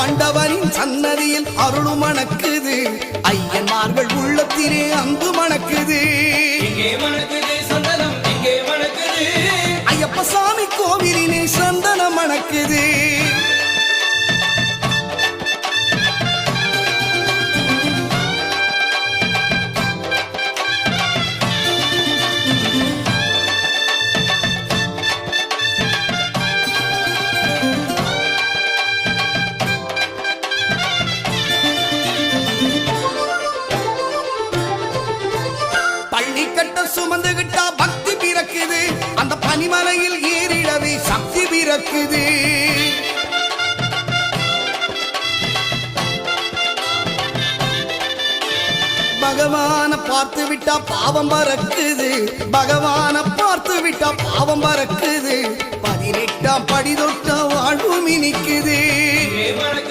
ஆண்டவரின் சன்னதியில் அருளும் மணக்குது ஐயன்மார்கள் உள்ளத்திலே அன்பு மணக்குது ஐயப்ப சாமி கோவிலினே சந்தனம் மணக்குது சுமந்துகிட்டா பக்தி பிறக்குது அந்த பனிமலையில் ஏறிடவே சக்தி பிறக்குது பகவான பார்த்து விட்டா பாவம் பறக்குது பகவான பார்த்து விட்டா பாவம் பறக்குது 18ஆம் படி தொட்ட வாழ்வு மினிக்குது